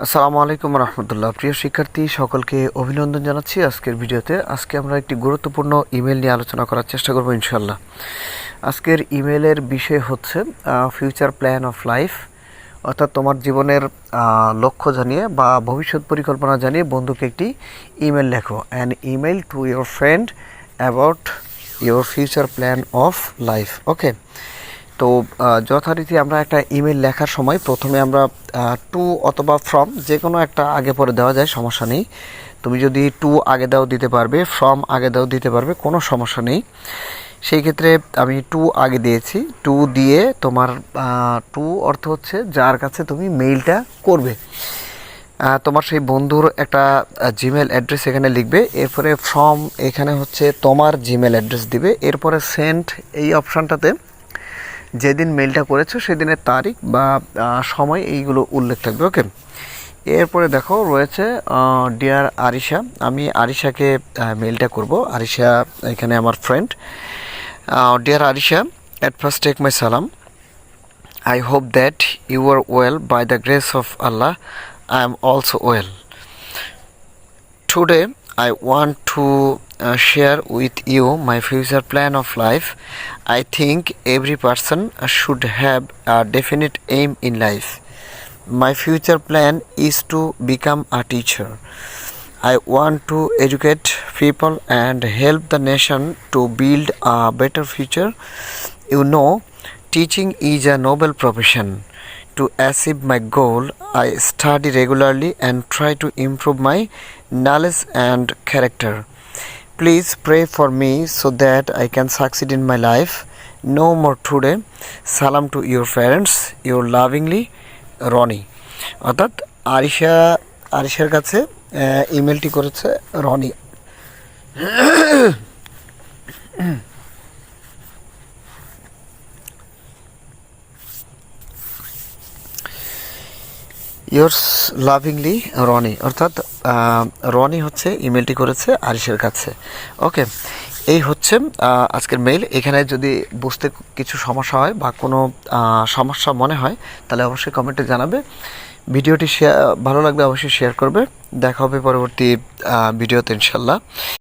আসসালামু আলাইকুম রহমতুল্লাহ। প্রিয় শিক্ষার্থী সকলকে অভিনন্দন জানাচ্ছি আজকের ভিডিওতে। আজকে আমরা একটি গুরুত্বপূর্ণ ইমেল নিয়ে আলোচনা করার চেষ্টা করব ইনশাল্লাহ। আজকের ইমেলের বিষয় হচ্ছে ফিউচার প্ল্যান অফ লাইফ, অর্থাৎ তোমার জীবনের লক্ষ্য জানিয়ে বা ভবিষ্যৎ পরিকল্পনা জানিয়ে বন্ধুকে একটি ইমেল লেখো। An email to your friend about your future plan of life. Okay, তো যথারীতি আমরা একটা ইমেল লেখার সময় প্রথমে আমরা টু অথবা ফ্রম যে কোনো একটা আগে পরে দেওয়া যায়, সমস্যা নেই। তুমি যদি টু আগে দাও দিতে পারবে, ফ্রম আগে দাও দিতে পারবে, কোনো সমস্যা নেই। সেই ক্ষেত্রে আমি টু আগে দিয়েছি। টু দিয়ে তোমার টু অর্থ হচ্ছে যার কাছে তুমি মেইলটা করবে, তোমার সেই বন্ধুর একটা জিমেল অ্যাড্রেস এখানে লিখবে। এরপরে ফ্রম এখানে হচ্ছে তোমার জিমেল অ্যাড্রেস দিবে। এরপরে সেন্ড এই অপশানটাতে যেদিন মেলটা করেছো সেদিনের তারিখ বা সময় এইগুলো উল্লেখ থাকবে। ওকে, এরপরে দেখো রয়েছে ডিয়ার আরিশা। আমি আরিশাকে মেলটা করব। আরিশা এখানে আমার friend. Dear Arisha, at first take my সালাম। I hope that you are well. By the grace of Allah, I am also well. Today, I want to share with you my future plan of life. I think every person should have a definite aim in life. My future plan is to become a teacher. I want to educate people and help the nation to build a better future. You know, teaching is a noble profession. To achieve my goal, I study regularly and try to improve my knowledge and character. Please pray for me so that I can succeed in my life. No more today. Salam to your parents. Your lovingly, Roni. অর্থাৎ আরিশার কাছে ইমেলটি করেছে Roni. Yours লাভিংলি Roni, অর্থাৎ রনি হচ্ছে ইমেলটি করেছে আরিশের কাছে। ওকে, এই হচ্ছে আজকের মেইল। এখানে যদি বুঝতে কিছু সমস্যা হয় বা কোনো সমস্যা মনে হয় তাহলে অবশ্যই কমেন্টে জানাবে। ভিডিওটি ভালো লাগলে অবশ্যই শেয়ার করবে। দেখা হবে পরবর্তী ভিডিওতে ইনশাল্লাহ।